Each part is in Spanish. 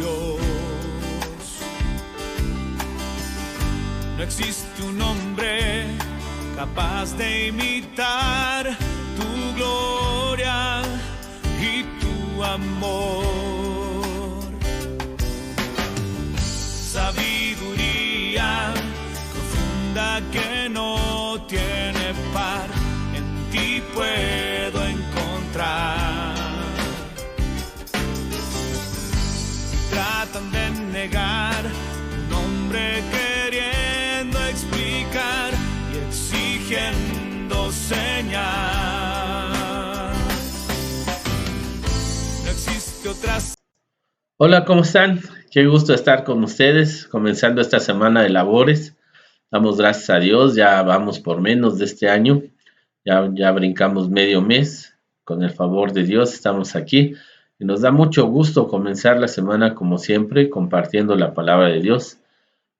Dios. No existe un hombre capaz de imitar tu gloria y tu amor. Sabiduría profunda que no tiene par, en ti puedo encontrar. Tratan de negar tu nombre queriendo explicar y exigiendo señal. No existe otra. Hola, ¿cómo están? Qué gusto estar con ustedes, comenzando esta semana de labores. Damos gracias a Dios, ya vamos por menos de este año, ya brincamos medio mes, con el favor de Dios estamos aquí y nos da mucho gusto comenzar la semana como siempre, compartiendo la palabra de Dios,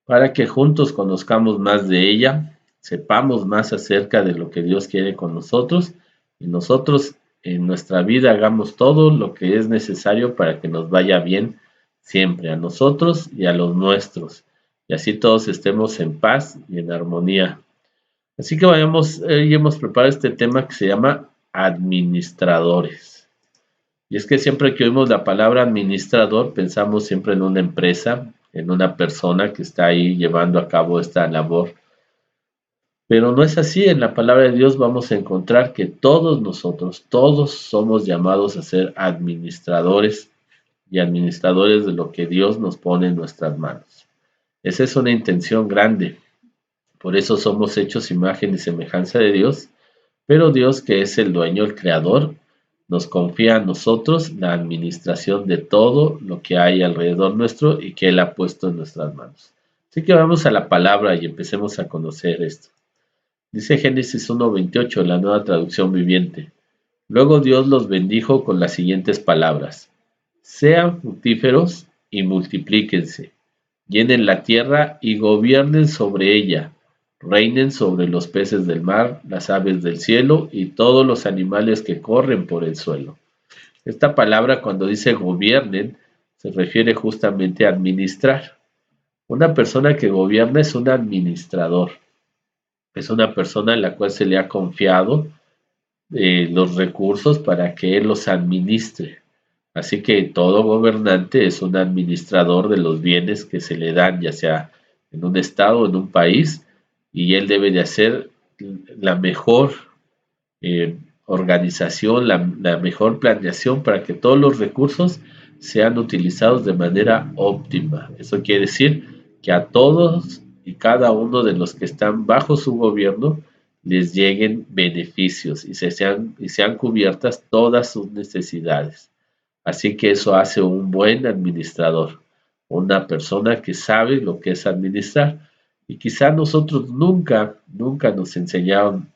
para que juntos conozcamos más de ella, sepamos más acerca de lo que Dios quiere con nosotros y nosotros en nuestra vida hagamos todo lo que es necesario para que nos vaya bien siempre, a nosotros y a los nuestros, y así todos estemos en paz y en armonía. Así que hoy hemos preparado este tema que se llama administradores. Y es que siempre que oímos la palabra administrador, pensamos siempre en una empresa, en una persona que está ahí llevando a cabo esta labor. Pero no es así. En la palabra de Dios vamos a encontrar que todos nosotros, todos somos llamados a ser administradores y administradores de lo que Dios nos pone en nuestras manos. Esa es una intención grande. Por eso somos hechos imagen y semejanza de Dios, pero Dios, que es el dueño, el creador, nos confía a nosotros la administración de todo lo que hay alrededor nuestro y que Él ha puesto en nuestras manos. Así que vamos a la palabra y empecemos a conocer esto. Dice Génesis 1:28, la nueva traducción viviente. Luego Dios los bendijo con las siguientes palabras: sean fructíferos y multiplíquense, llenen la tierra y gobiernen sobre ella, reinen sobre los peces del mar, las aves del cielo y todos los animales que corren por el suelo. Esta palabra, cuando dice gobiernen, se refiere justamente a administrar. Una persona que gobierna es un administrador. Es una persona a la cual se le ha confiado los recursos para que él los administre. Así que todo gobernante es un administrador de los bienes que se le dan, ya sea en un estado o en un país, y él debe de hacer la mejor organización, la mejor planeación para que todos los recursos sean utilizados de manera óptima. Eso quiere decir que a todos y cada uno de los que están bajo su gobierno les lleguen beneficios y sean cubiertas todas sus necesidades. Así que eso hace un buen administrador, una persona que sabe lo que es administrar. Y quizá nosotros nunca nos enseñaron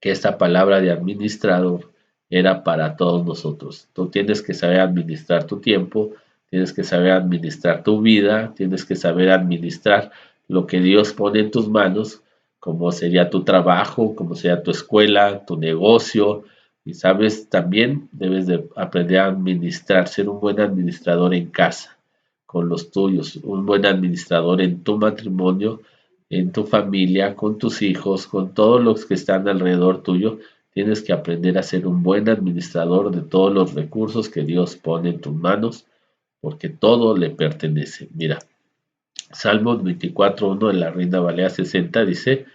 que esta palabra de administrador era para todos nosotros. Tú tienes que saber administrar tu tiempo, tienes que saber administrar tu vida, tienes que saber administrar lo que Dios pone en tus manos, como sería tu trabajo, como sería tu escuela, tu negocio. Y sabes, también debes de aprender a administrar, ser un buen administrador en casa, con los tuyos, un buen administrador en tu matrimonio, en tu familia, con tus hijos, con todos los que están alrededor tuyo. Tienes que aprender a ser un buen administrador de todos los recursos que Dios pone en tus manos, porque todo le pertenece. Mira, Salmos 24:1 de la Reina Valera 60 dice: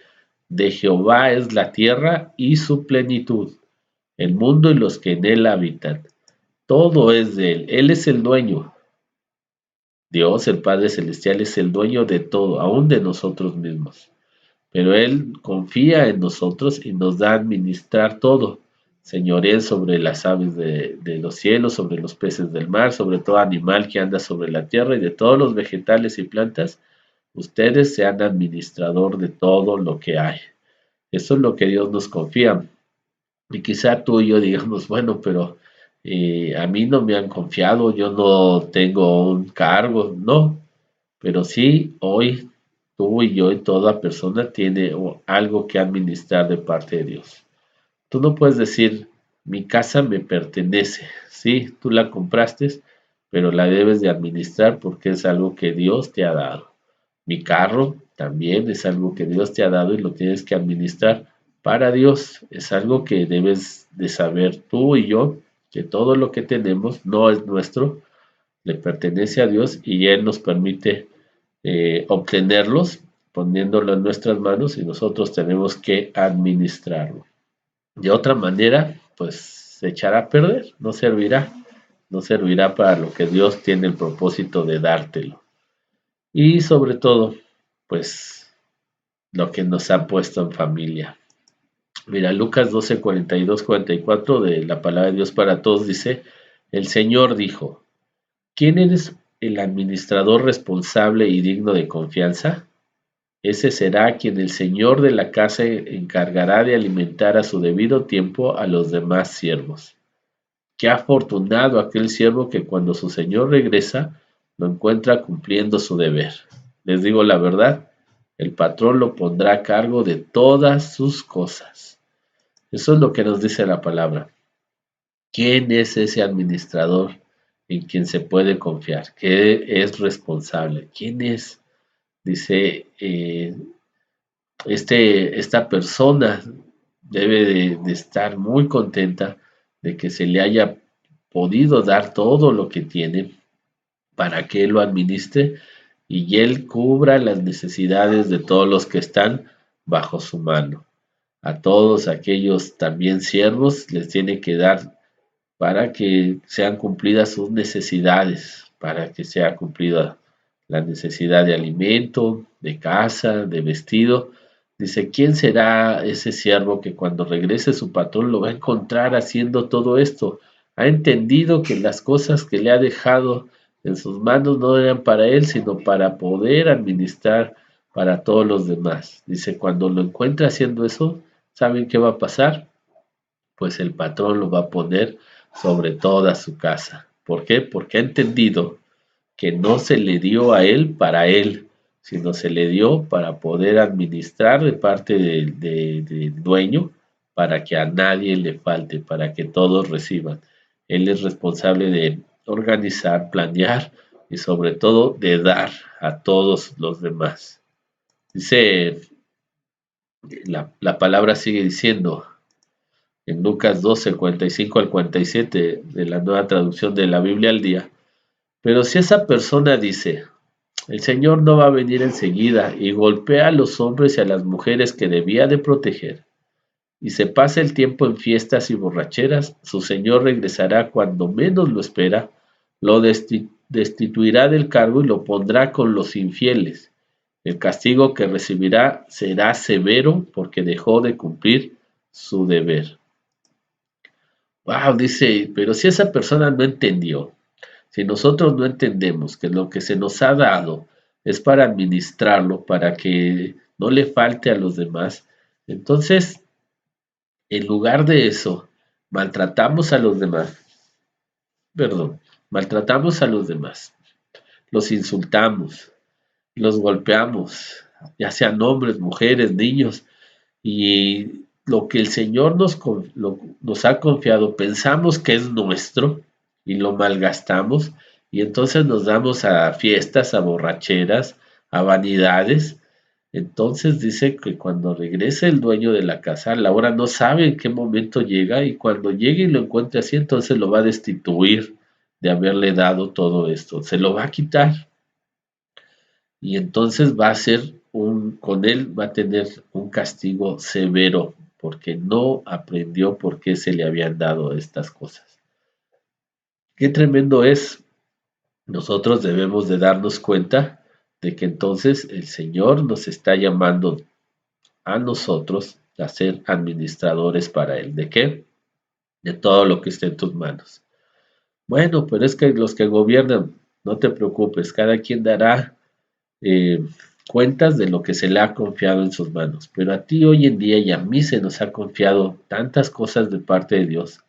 de Jehová es la tierra y su plenitud, el mundo y los que en él habitan. Todo es de él. Él es el dueño. Dios, el Padre Celestial, es el dueño de todo, aún de nosotros mismos. Pero Él confía en nosotros y nos da a administrar todo. Señorea sobre las aves de los cielos, sobre los peces del mar, sobre todo animal que anda sobre la tierra y de todos los vegetales y plantas. Ustedes sean administrador de todo lo que hay. Eso es lo que Dios nos confía. Y quizá tú y yo digamos, bueno, pero a mí no me han confiado, yo no tengo un cargo, no, pero sí, hoy tú y yo y toda persona tiene algo que administrar de parte de Dios. Tú no puedes decir, mi casa me pertenece, sí, tú la compraste, pero la debes de administrar porque es algo que Dios te ha dado. Mi carro también es algo que Dios te ha dado y lo tienes que administrar para Dios. Es algo que debes de saber tú y yo, que todo lo que tenemos no es nuestro, le pertenece a Dios y Él nos permite obtenerlos poniéndolo en nuestras manos y nosotros tenemos que administrarlo. De otra manera, pues se echará a perder, no servirá para lo que Dios tiene el propósito de dártelo. Y sobre todo, pues lo que nos ha puesto en familia. Mira, Lucas 12, 42, 44 de la palabra de Dios para todos dice, el Señor dijo, ¿quién es el administrador responsable y digno de confianza? Ese será quien el señor de la casa encargará de alimentar a su debido tiempo a los demás siervos. Qué afortunado aquel siervo que cuando su señor regresa lo encuentra cumpliendo su deber. Les digo la verdad, el patrón lo pondrá a cargo de todas sus cosas. Eso es lo que nos dice la palabra. ¿Quién es ese administrador en quien se puede confiar? ¿Qué es responsable? ¿Quién es? Dice, esta persona debe de estar muy contenta de que se le haya podido dar todo lo que tiene para que él lo administre y él cubra las necesidades de todos los que están bajo su mano. A todos aquellos también siervos les tiene que dar para que sean cumplidas sus necesidades, para que sea cumplida la necesidad de alimento, de casa, de vestido. Dice, ¿quién será ese siervo que cuando regrese su patrón lo va a encontrar haciendo todo esto? Ha entendido que las cosas que le ha dejado en sus manos no eran para él, sino para poder administrar para todos los demás. Dice, cuando lo encuentre haciendo eso, ¿saben qué va a pasar? Pues el patrón lo va a poner sobre toda su casa. ¿Por qué? Porque ha entendido que no se le dio a él para él, sino se le dio para poder administrar de parte del dueño para que a nadie le falte, para que todos reciban. Él es responsable de organizar, planear y sobre todo de dar a todos los demás. Dice, la palabra sigue diciendo, en Lucas 12, 45 al 47 de la nueva traducción de la Biblia al día. Pero si esa persona dice, el Señor no va a venir enseguida y golpea a los hombres y a las mujeres que debía de proteger, y se pasa el tiempo en fiestas y borracheras, su Señor regresará cuando menos lo espera, lo destituirá del cargo y lo pondrá con los infieles. El castigo que recibirá será severo porque dejó de cumplir su deber. Wow, dice, pero si esa persona no entendió, si nosotros no entendemos que lo que se nos ha dado es para administrarlo, para que no le falte a los demás, entonces, en lugar de eso, maltratamos a los demás, maltratamos a los demás, los insultamos, los golpeamos, ya sean hombres, mujeres, niños, y lo que el Señor nos ha confiado, pensamos que es nuestro y lo malgastamos y entonces nos damos a fiestas, a borracheras, a vanidades. Entonces dice que cuando regrese el dueño de la casa, la hora no sabe en qué momento llega y cuando llegue y lo encuentre así, entonces lo va a destituir de haberle dado todo esto, se lo va a quitar y entonces va a ser con él va a tener un castigo severo porque no aprendió por qué se le habían dado estas cosas. Qué tremendo es. Nosotros debemos de darnos cuenta de que entonces el Señor nos está llamando a nosotros a ser administradores para Él. ¿De qué? De todo lo que esté en tus manos. Bueno, pero es que los que gobiernan, no te preocupes, cada quien dará cuentas de lo que se le ha confiado en sus manos. Pero a ti hoy en día y a mí se nos ha confiado tantas cosas de parte de Dios.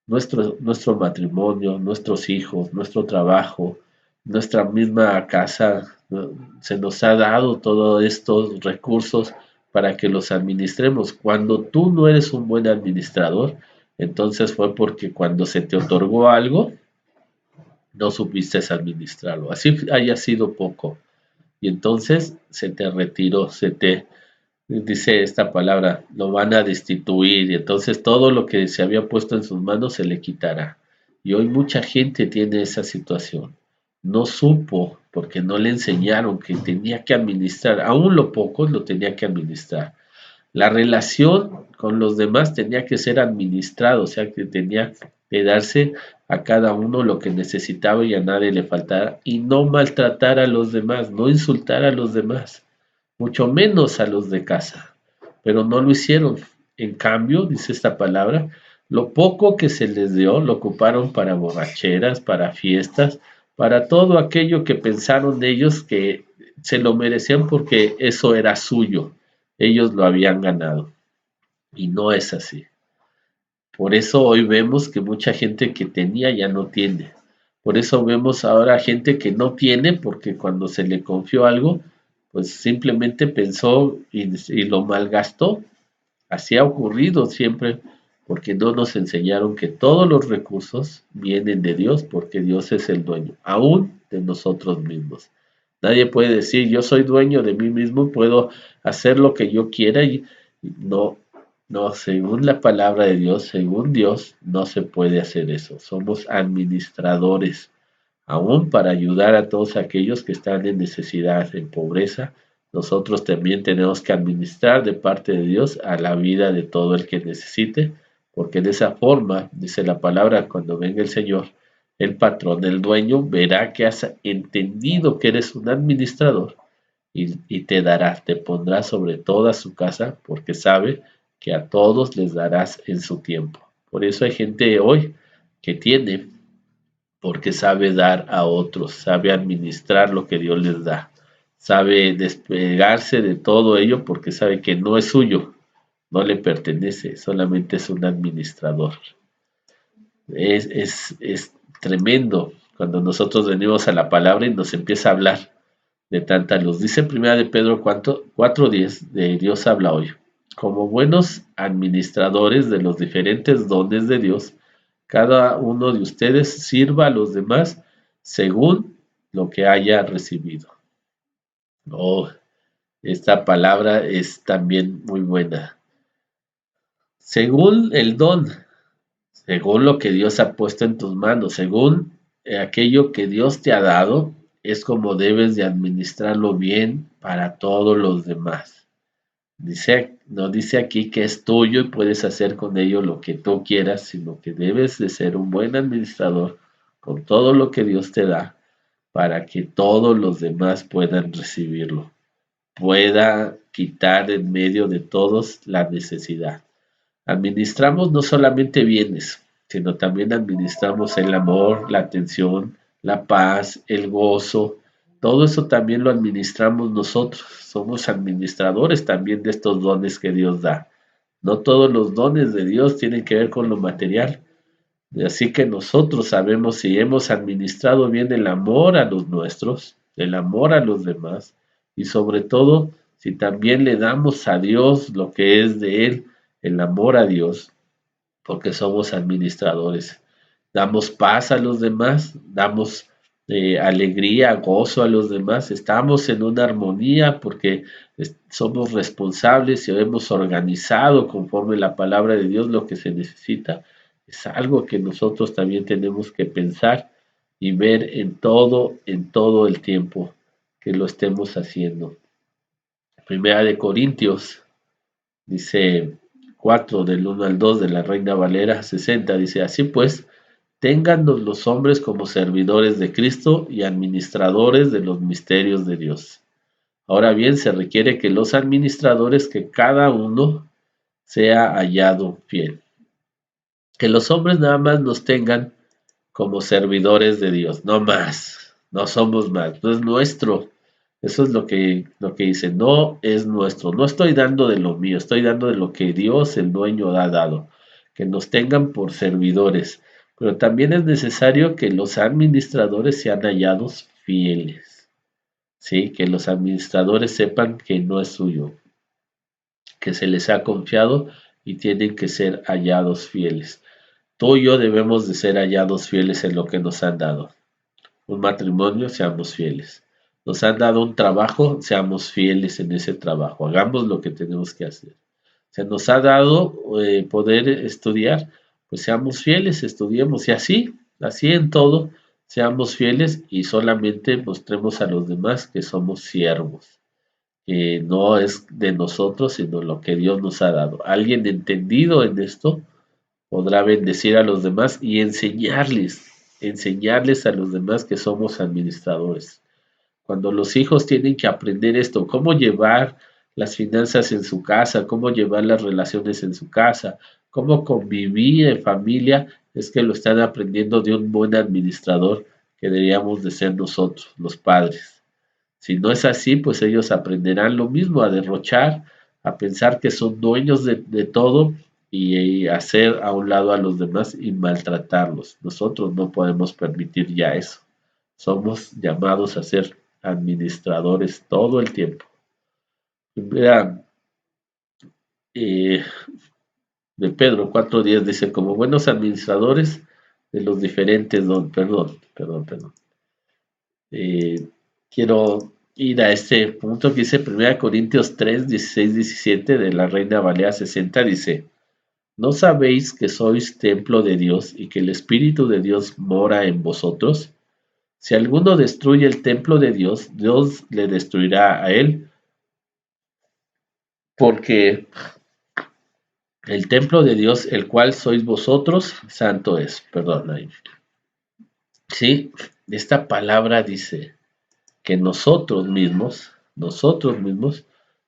Nuestro matrimonio, nuestros hijos, nuestro trabajo, nuestra misma casa, se nos ha dado todos estos recursos para que los administremos. Cuando tú no eres un buen administrador, entonces fue porque cuando se te otorgó algo, no supiste administrarlo, así haya sido poco, y entonces se te retiró, dice esta palabra, lo van a destituir, y entonces todo lo que se había puesto en sus manos se le quitará. Y hoy mucha gente tiene esa situación. No supo porque no le enseñaron que tenía que administrar, aún lo poco lo tenía que administrar. La relación con los demás tenía que ser administrado, o sea que tenía que darse a cada uno lo que necesitaba y a nadie le faltara, y no maltratar a los demás, no insultar a los demás, mucho menos a los de casa, pero no lo hicieron. En cambio, dice esta palabra, lo poco que se les dio lo ocuparon para borracheras, para fiestas, para todo aquello que pensaron ellos que se lo merecían porque eso era suyo, ellos lo habían ganado, y no es así. Por eso hoy vemos que mucha gente que tenía ya no tiene. Por eso vemos ahora gente que no tiene porque cuando se le confió algo, pues simplemente pensó y lo malgastó. Así ha ocurrido siempre porque no nos enseñaron que todos los recursos vienen de Dios porque Dios es el dueño, aún de nosotros mismos. Nadie puede decir yo soy dueño de mí mismo, puedo hacer lo que yo quiera y no, no, según la palabra de Dios, según Dios, no se puede hacer eso. Somos administradores, aún para ayudar a todos aquellos que están en necesidad, en pobreza. Nosotros también tenemos que administrar de parte de Dios a la vida de todo el que necesite, porque de esa forma, dice la palabra, cuando venga el Señor, el patrón, el dueño, verá que has entendido que eres un administrador y te dará, te pondrá sobre toda su casa, porque sabe que a todos les darás en su tiempo. Por eso hay gente hoy que tiene, porque sabe dar a otros, sabe administrar lo que Dios les da, sabe despegarse de todo ello porque sabe que no es suyo, no le pertenece, solamente es un administrador. Es tremendo cuando nosotros venimos a la palabra y nos empieza a hablar de tanta luz. Dice primera de Pedro 4:10, de Dios habla hoy. Como buenos administradores de los diferentes dones de Dios, cada uno de ustedes sirva a los demás según lo que haya recibido. Oh, esta palabra es también muy buena. Según el don, según lo que Dios ha puesto en tus manos, según aquello que Dios te ha dado, es como debes de administrarlo bien para todos los demás. No dice aquí que es tuyo y puedes hacer con ello lo que tú quieras, sino que debes de ser un buen administrador con todo lo que Dios te da para que todos los demás puedan recibirlo, pueda quitar en medio de todos la necesidad. Administramos no solamente bienes, sino también administramos el amor, la atención, la paz, el gozo. Todo eso también lo administramos nosotros. Somos administradores también de estos dones que Dios da. No todos los dones de Dios tienen que ver con lo material. Así que nosotros sabemos si hemos administrado bien el amor a los nuestros, el amor a los demás, y sobre todo si también le damos a Dios lo que es de Él, el amor a Dios, porque somos administradores. Damos paz a los demás, damos alegría, gozo a los demás, estamos en una armonía porque somos responsables y hemos organizado conforme la palabra de Dios lo que se necesita. Es algo que nosotros también tenemos que pensar y ver en todo el tiempo que lo estemos haciendo. Primera de Corintios, dice 4 del 1 al 2 de la Reina Valera 60, dice, así pues, téngannos los hombres como servidores de Cristo y administradores de los misterios de Dios. Ahora bien, se requiere que los administradores, que cada uno sea hallado fiel. Que los hombres nada más nos tengan como servidores de Dios, no más, no somos más, no es nuestro. Eso es lo que dice, no es nuestro, no estoy dando de lo mío, estoy dando de lo que Dios, el dueño, ha dado. Que nos tengan por servidores, pero también es necesario que los administradores sean hallados fieles, ¿sí? Que los administradores sepan que no es suyo, que se les ha confiado y tienen que ser hallados fieles. Tú y yo debemos de ser hallados fieles en lo que nos han dado. un matrimonio, seamos fieles. Nos han dado un trabajo, seamos fieles en ese trabajo. Hagamos lo que tenemos que hacer. Se nos ha dado poder estudiar, pues seamos fieles, estudiemos y así en todo, seamos fieles y solamente mostremos a los demás que somos siervos, que no es de nosotros, sino lo que Dios nos ha dado. Alguien entendido en esto podrá bendecir a los demás y enseñarles a los demás que somos administradores. Cuando los hijos tienen que aprender esto, cómo llevar las finanzas en su casa, cómo llevar las relaciones en su casa, cómo convivir en familia, es que lo están aprendiendo de un buen administrador que deberíamos de ser nosotros, los padres. Si no es así, pues ellos aprenderán lo mismo, a derrochar, a pensar que son dueños de todo y hacer a un lado a los demás y maltratarlos. Nosotros no podemos permitir ya eso. Somos llamados a ser administradores todo el tiempo. Primera eh, de Pedro 4:10 dice, como buenos administradores de los diferentes perdón. Eh, quiero ir a este punto que dice 1 Corintios 3:16-17 de la Reina Valera 60, dice, ¿no sabéis que sois templo de Dios y que el Espíritu de Dios mora en vosotros? Si alguno destruye el templo de Dios, Dios le destruirá a él, porque el templo de Dios, el cual sois vosotros, santo es. Perdón, ahí. Sí, esta palabra dice que nosotros mismos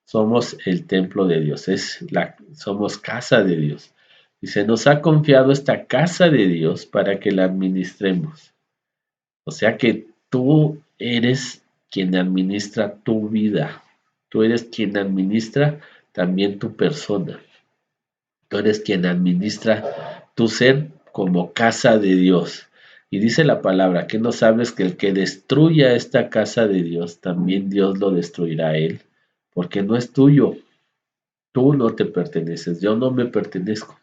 somos el templo de Dios, somos casa de Dios. Y se nos ha confiado esta casa de Dios para que la administremos. O sea que tú eres quien administra tu vida. Tú eres quien administra también tu persona. Tú eres quien administra tu ser como casa de Dios. Y dice la palabra, que no sabes que el que destruya esta casa de Dios, también Dios lo destruirá a él, porque no es tuyo. Tú no te perteneces, yo no me pertenezco.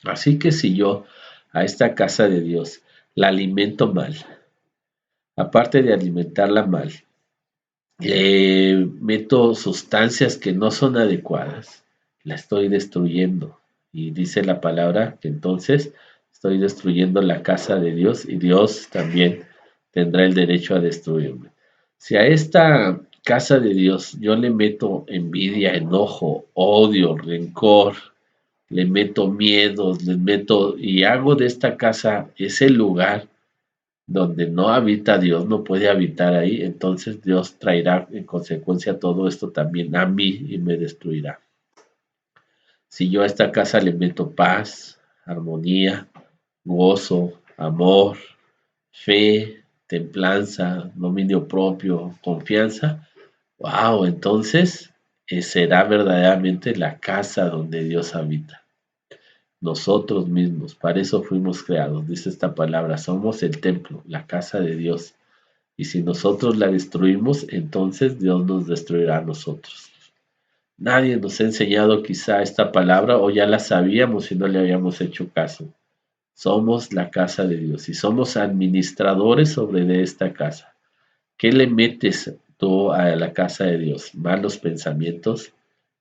Así que si yo a esta casa de Dios la alimento mal, aparte de alimentarla mal, meto sustancias que no son adecuadas, la estoy destruyendo. Y dice la palabra que entonces estoy destruyendo la casa de Dios y Dios también tendrá el derecho a destruirme. Si a esta casa de Dios yo le meto envidia, enojo, odio, rencor, le meto miedos, le meto y hago de esta casa ese lugar donde no habita Dios, no puede habitar ahí, entonces Dios traerá en consecuencia todo esto también a mí y me destruirá. Si yo a esta casa le meto paz, armonía, gozo, amor, fe, templanza, dominio propio, confianza, wow, entonces será verdaderamente la casa donde Dios habita. Nosotros mismos, para eso fuimos creados, dice esta palabra, somos el templo, la casa de Dios. Y si nosotros la destruimos, entonces Dios nos destruirá a nosotros. Nadie nos ha enseñado quizá esta palabra o ya la sabíamos y no le habíamos hecho caso. Somos la casa de Dios y somos administradores sobre de esta casa. ¿Qué le metes tú a la casa de Dios? Malos pensamientos,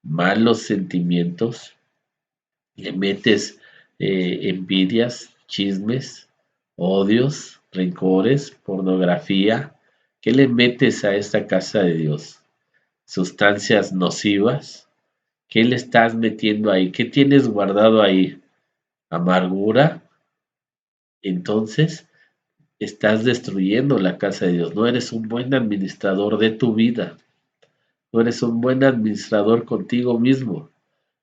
malos sentimientos, le metes envidias, chismes, odios, rencores, pornografía. ¿Qué le metes a esta casa de Dios? Sustancias nocivas. ¿Qué le estás metiendo ahí? ¿Qué tienes guardado ahí? Amargura. Entonces estás destruyendo la casa de Dios. No eres un buen administrador de tu vida. No eres un buen administrador contigo mismo.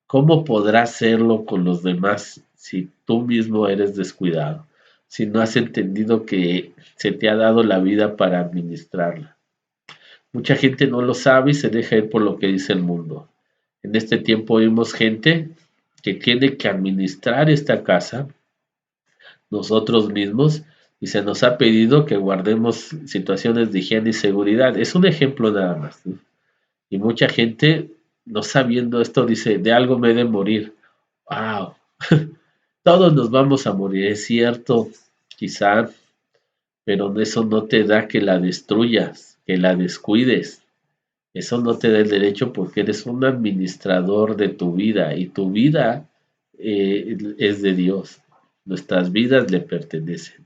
¿Cómo podrás serlo con los demás si tú mismo eres descuidado? Si no has entendido que se te ha dado la vida para administrarla. Mucha gente no lo sabe y se deja ir por lo que dice el mundo. En este tiempo vimos gente que tiene que administrar esta casa nosotros mismos y se nos ha pedido que guardemos situaciones de higiene y seguridad. Es un ejemplo nada más, ¿no? Y mucha gente, no sabiendo esto, dice, de algo me he de morir. ¡Wow! Todos nos vamos a morir, es cierto, quizá, pero eso no te da que la destruyas, que la descuides. Eso no te da el derecho porque eres un administrador de tu vida y tu vida es de Dios. Nuestras vidas le pertenecen.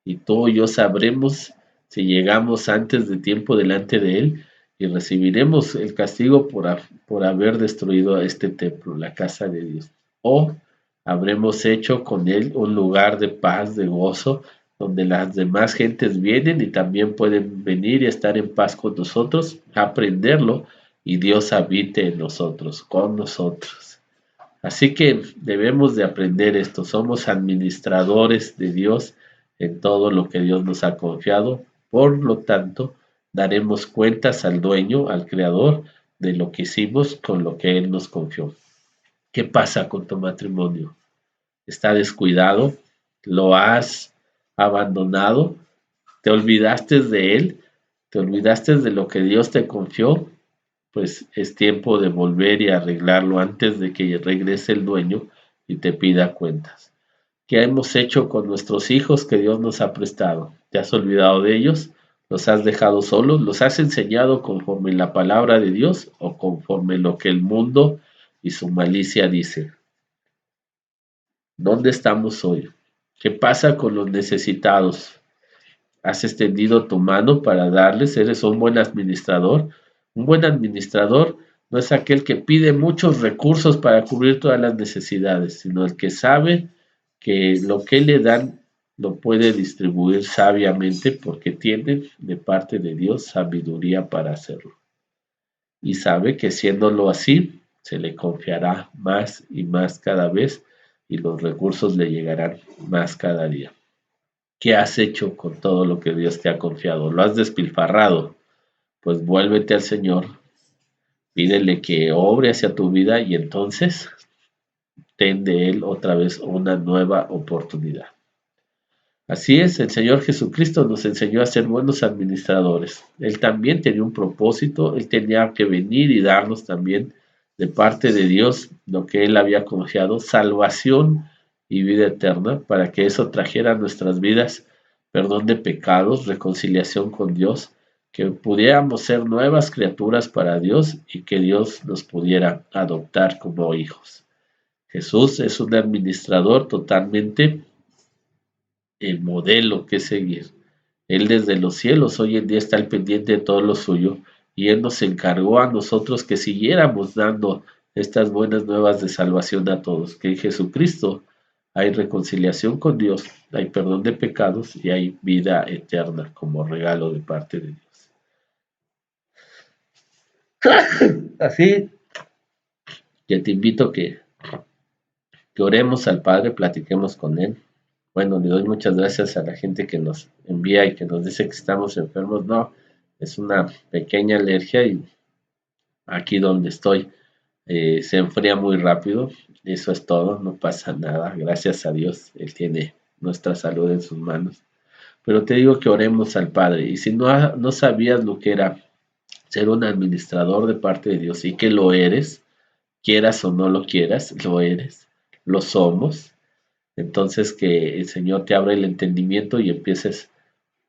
Y tú y yo sabremos si llegamos antes de tiempo delante de Él y recibiremos el castigo por haber destruido este templo, la casa de Dios. O habremos hecho con Él un lugar de paz, de gozo, donde las demás gentes vienen y también pueden venir y estar en paz con nosotros, aprenderlo y Dios habite en nosotros, con nosotros. Así que debemos de aprender esto, somos administradores de Dios en todo lo que Dios nos ha confiado, por lo tanto, daremos cuentas al dueño, al creador, de lo que hicimos con lo que Él nos confió. ¿Qué pasa con tu matrimonio? ¿Está descuidado? ¿Lo has abandonado? ¿Te olvidaste de Él? ¿Te olvidaste de lo que Dios te confió? Pues es tiempo de volver y arreglarlo antes de que regrese el dueño y te pida cuentas. ¿Qué hemos hecho con nuestros hijos que Dios nos ha prestado? ¿Te has olvidado de ellos? ¿Los has dejado solos? ¿Los has enseñado conforme la palabra de Dios o conforme lo que el mundo y su malicia dice? ¿Dónde estamos hoy? ¿Qué pasa con los necesitados? ¿Has extendido tu mano para darles? ¿Eres un buen administrador? Un buen administrador no es aquel que pide muchos recursos para cubrir todas las necesidades, sino el que sabe que lo que le dan lo puede distribuir sabiamente porque tiene de parte de Dios sabiduría para hacerlo. Y sabe que siéndolo así, se le confiará más y más cada vez y los recursos le llegarán más cada día. ¿Qué has hecho con todo lo que Dios te ha confiado? ¿Lo has despilfarrado? Pues vuélvete al Señor, pídele que obre hacia tu vida y entonces ten de Él otra vez una nueva oportunidad. Así es, el Señor Jesucristo nos enseñó a ser buenos administradores. Él también tenía un propósito, Él tenía que venir y darnos también de parte de Dios lo que Él había confiado, salvación y vida eterna, para que eso trajera a nuestras vidas perdón de pecados, reconciliación con Dios, que pudiéramos ser nuevas criaturas para Dios y que Dios nos pudiera adoptar como hijos. Jesús es un administrador totalmente el modelo que seguir. Él desde los cielos hoy en día está al pendiente de todo lo suyo y Él nos encargó a nosotros que siguiéramos dando estas buenas nuevas de salvación a todos, que en Jesucristo hay reconciliación con Dios, hay perdón de pecados y hay vida eterna como regalo de parte de Dios. Así que te invito que oremos al Padre, platiquemos con Él. Bueno, le doy muchas gracias a la gente que nos envía y que nos dice que estamos enfermos. No, es una pequeña alergia y aquí donde estoy se enfría muy rápido. Eso es todo, no pasa nada. Gracias a Dios, Él tiene nuestra salud en sus manos. Pero te digo que oremos al Padre. Y si no sabías lo que era ser un administrador de parte de Dios y que lo eres, quieras o no lo quieras, lo eres, lo somos. Entonces que el Señor te abra el entendimiento y empieces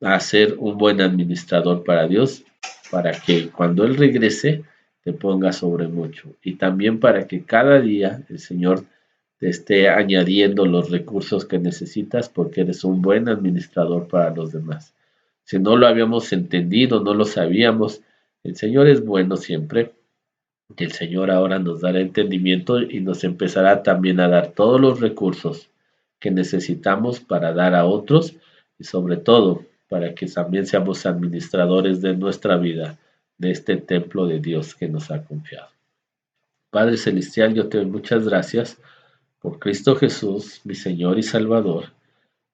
a ser un buen administrador para Dios, para que cuando Él regrese te ponga sobre mucho. Y también para que cada día el Señor te esté añadiendo los recursos que necesitas porque eres un buen administrador para los demás. Si no lo habíamos entendido, no lo sabíamos, el Señor es bueno siempre. Que el Señor ahora nos dará entendimiento y nos empezará también a dar todos los recursos que necesitamos para dar a otros y sobre todo para que también seamos administradores de nuestra vida, de este templo de Dios que nos ha confiado. Padre Celestial, yo te doy muchas gracias por Cristo Jesús, mi Señor y Salvador,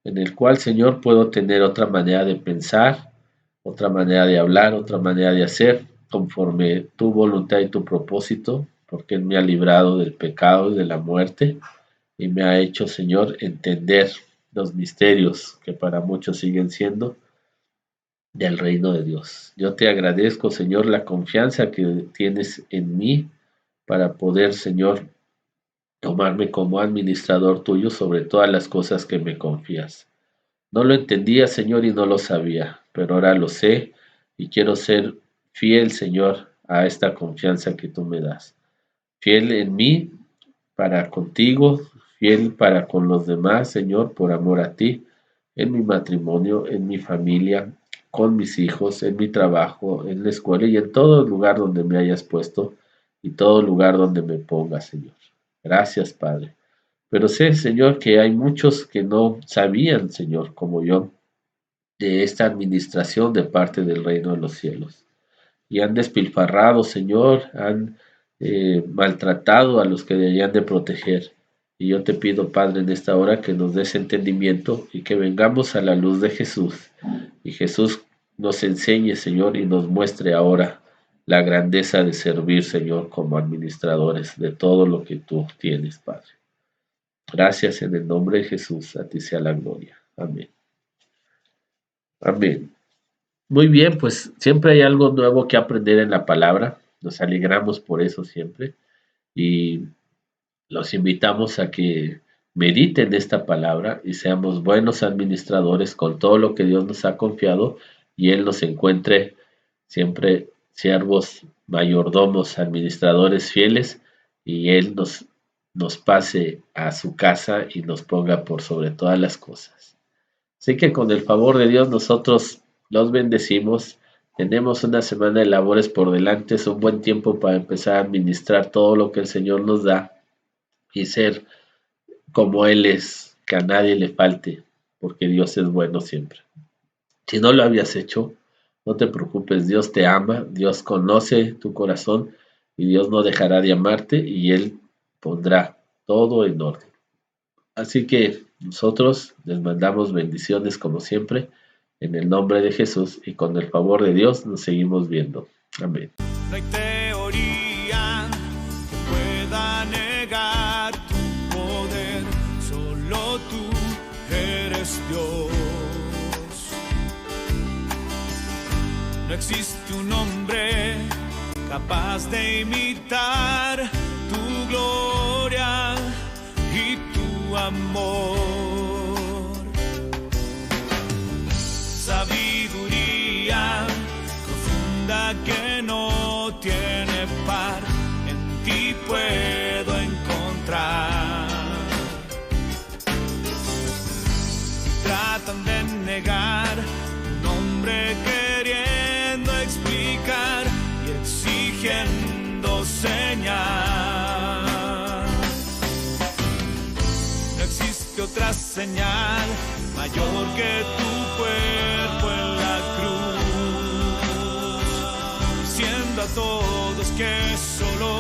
en el cual, Señor, puedo tener otra manera de pensar, otra manera de hablar, otra manera de hacer, conforme tu voluntad y tu propósito, porque Él me ha librado del pecado y de la muerte y me ha hecho, Señor, entender los misterios que para muchos siguen siendo del reino de Dios. Yo te agradezco, Señor, la confianza que tienes en mí para poder, Señor, tomarme como administrador tuyo sobre todas las cosas que me confías. No lo entendía, Señor, y no lo sabía, pero ahora lo sé y quiero ser fiel, Señor, a esta confianza que tú me das. Fiel en mí para contigo, fiel para con los demás, Señor, por amor a ti, en mi matrimonio, en mi familia, con mis hijos, en mi trabajo, en la escuela y en todo lugar donde me hayas puesto y todo lugar donde me pongas, Señor. Gracias, Padre. Pero sé, Señor, que hay muchos que no sabían, Señor, como yo, de esta administración de parte del reino de los cielos. Y han despilfarrado, Señor, han maltratado a los que deberían de proteger. Y yo te pido, Padre, en esta hora que nos des entendimiento y que vengamos a la luz de Jesús. Y Jesús nos enseñe, Señor, y nos muestre ahora la grandeza de servir, Señor, como administradores de todo lo que tú tienes, Padre. Gracias en el nombre de Jesús, a ti sea la gloria. Amén. Amén. Muy bien, pues siempre hay algo nuevo que aprender en la palabra. Nos alegramos por eso siempre. Y los invitamos a que mediten esta palabra y seamos buenos administradores con todo lo que Dios nos ha confiado y Él nos encuentre siempre siervos, mayordomos, administradores fieles y Él nos pase a su casa y nos ponga por sobre todas las cosas. Así que con el favor de Dios nosotros los bendecimos. Tenemos una semana de labores por delante, es un buen tiempo para empezar a administrar todo lo que el Señor nos da y ser como Él es, que a nadie le falte, porque Dios es bueno siempre. Si no lo habías hecho, no te preocupes, Dios te ama, Dios conoce tu corazón y Dios no dejará de amarte y Él pondrá todo en orden. Así que nosotros les mandamos bendiciones como siempre, en el nombre de Jesús y con el favor de Dios nos seguimos viendo. Amén. No hay teoría que pueda negar tu poder, solo tú eres Dios. No existe un hombre capaz de imitar tu gloria y tu amor. Sabiduría profunda que no tiene par, en ti puedo encontrar. Tratan de negar tu nombre queriendo explicar y exigiendo señal. No existe otra señal mayor que tu cuerpo en la cruz, diciendo a todos que solo